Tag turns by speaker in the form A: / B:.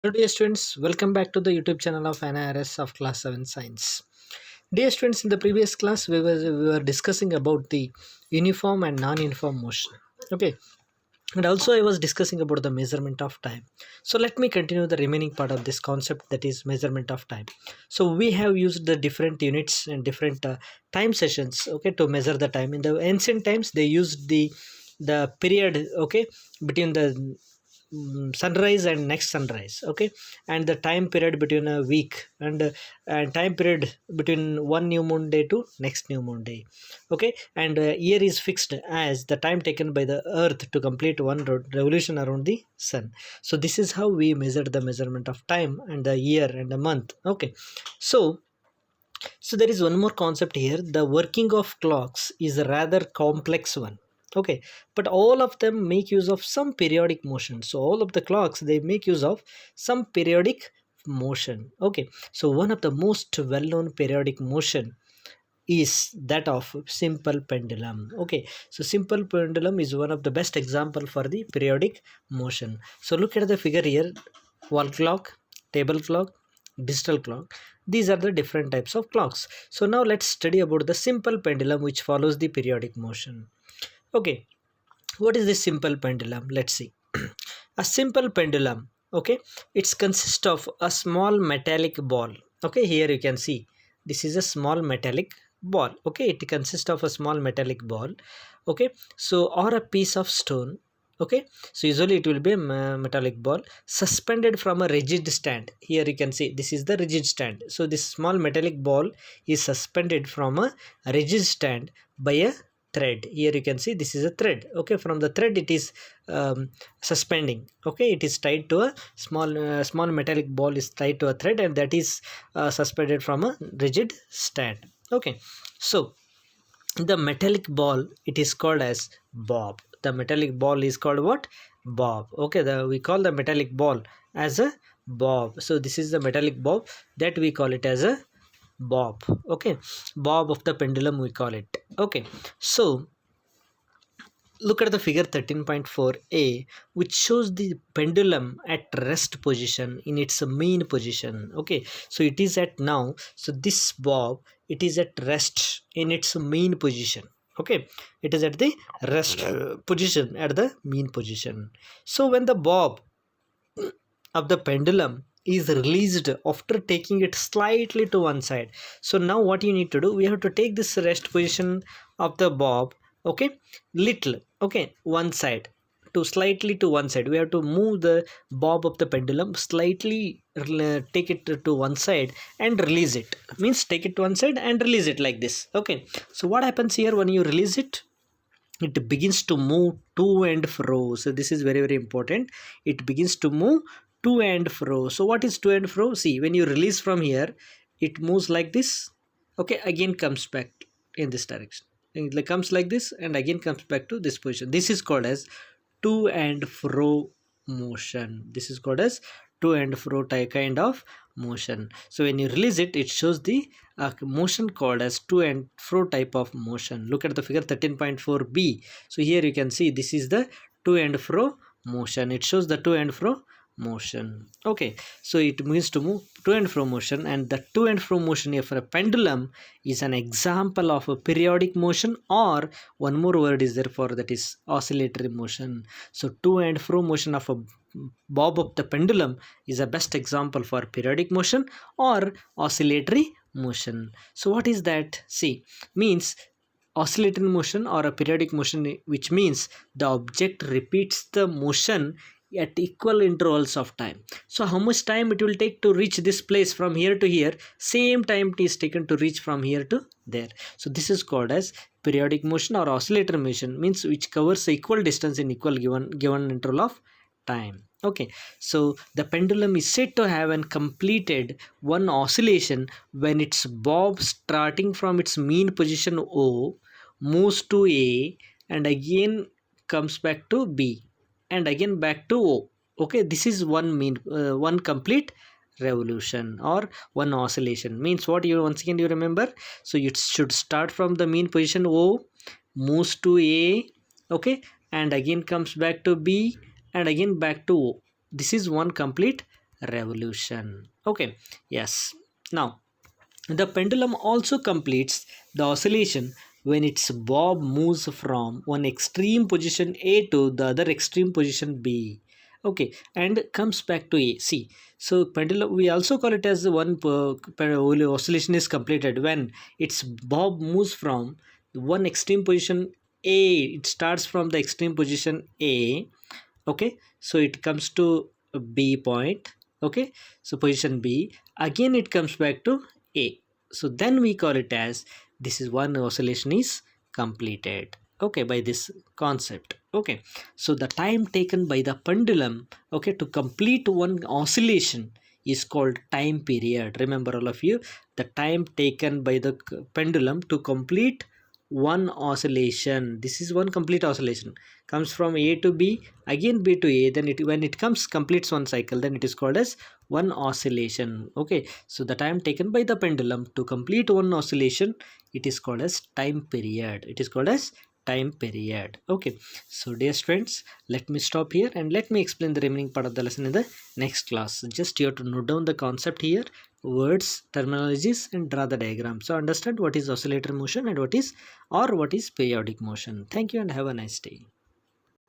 A: Hello dear students, welcome back to the YouTube channel of NIRS of class 7 science. Dear students, in the previous class we were discussing about the uniform and non-uniform motion. Okay, and also I was discussing about the measurement of time. So let me continue the remaining part of this concept, that is measurement of time. So we have used the different units and different time sessions, okay, to measure the time. In the ancient times they used the period, okay, between the sunrise and next sunrise, okay, and the time period between a week and time period between one new moon day to next new moon day, okay, and year is fixed as the time taken by the earth to complete one revolution around the sun. So this is how we measured the measurement of time and the year and the month, okay. So there is one more concept here. The working of clocks is a rather complex one. Okay, but all of them make use of some periodic motion. So all of the clocks, they make use of some periodic motion. Okay, so one of the most well-known periodic motion is that of simple pendulum. Okay, so simple pendulum is one of the best example for the periodic motion. So look at the figure here: wall clock, table clock, digital clock. These are the different types of clocks. So now let's study about the simple pendulum which follows the periodic motion. Okay, what is this simple pendulum? Let's see. A simple pendulum, okay, it's consist of a small metallic ball. Okay, here you can see this is a small metallic ball. Okay, it consists of a small metallic ball, okay, so or a piece of stone. Okay, so usually it will be a metallic ball suspended from a rigid stand. Here you can see this is the rigid stand. So this small metallic ball is suspended from a rigid stand by a thread. Here you can see this is a thread. Okay, from the thread it is suspending. Okay, it is tied to a small metallic ball is tied to a thread, and that is suspended from a rigid stand. Okay, so the metallic ball, it is called as bob. The metallic ball is called what? Bob. Okay, we call the metallic ball as a bob. So this is the metallic bob that we call it as a bob. Okay, bob of the pendulum we call it. Okay, so look at the figure 13.4a, which shows the pendulum at rest position in its mean position. Okay, so it is at now, so this bob, it is at rest in its mean position. Okay, it is at the rest position, at the mean position. So when the bob of the pendulum is released after taking it slightly to one side, so now what you need to do, we have to take this rest position of the bob, okay, little, okay, one side, to slightly to one side. We have to move the bob of the pendulum slightly, take it to one side and release it. Means take it to one side and release it like this. Okay, so what happens here when you release it? It begins to move to and fro. So this is very important. It begins to move to and fro. So what is to and fro? See, when you release from here, it moves like this. Okay, again comes back in this direction. It comes like this and again comes back to this position. This is called as to and fro motion. This is called as to and fro type kind of motion. So when you release it, it shows the motion called as to and fro type of motion. Look at the figure 13.4b. So here you can see this is the to and fro motion. It shows the to and fro motion. Okay, so it means to move to and fro motion, and the to and fro motion of a pendulum is an example of a periodic motion, or one more word is there for that, is oscillatory motion. So to and fro motion of a bob of the pendulum is a best example for periodic motion or oscillatory motion. So what is that? See, means oscillatory motion or a periodic motion, which means the object repeats the motion at equal intervals of time. So how much time it will take to reach this place from here to here, same time it is taken to reach from here to there. So this is called as periodic motion or oscillatory motion, means which covers equal distance in equal given interval of time. Okay, so the pendulum is said to have completed one oscillation when its bob, starting from its mean position O, moves to A and again comes back to B and again back to O. Okay, this is one complete revolution or one oscillation. Means what? You once again you remember, so it should start from the mean position O, moves to A, okay, and again comes back to B and again back to O. This is one complete revolution. Okay, yes. Now the pendulum also completes the oscillation when its bob moves from one extreme position A to the other extreme position B. Okay, and comes back to A. See, so pendulum we also call it as oscillation is completed when its bob moves from one extreme position A. It starts from the extreme position A. Okay, so it comes to B point. Okay, so position B, again it comes back to A. So then we call it as this is one oscillation is completed. Okay, by this concept. Okay, so the time taken by the pendulum, okay, to complete one oscillation is called time period. Remember, all of you, the time taken by the pendulum to complete one oscillation, this is one complete oscillation, comes from A to B, again B to A, then it when it comes completes one cycle, then it is called as one oscillation. Okay, so the time taken by the pendulum to complete one oscillation, it is called as time period. It is called as time period. Okay, so dear students, let me stop here and let me explain the remaining part of the lesson in the next class. Just you have to note down the concept here, words, terminologies, and draw the diagram, so understand what is oscillator motion and what is periodic motion. Thank you and have a nice day.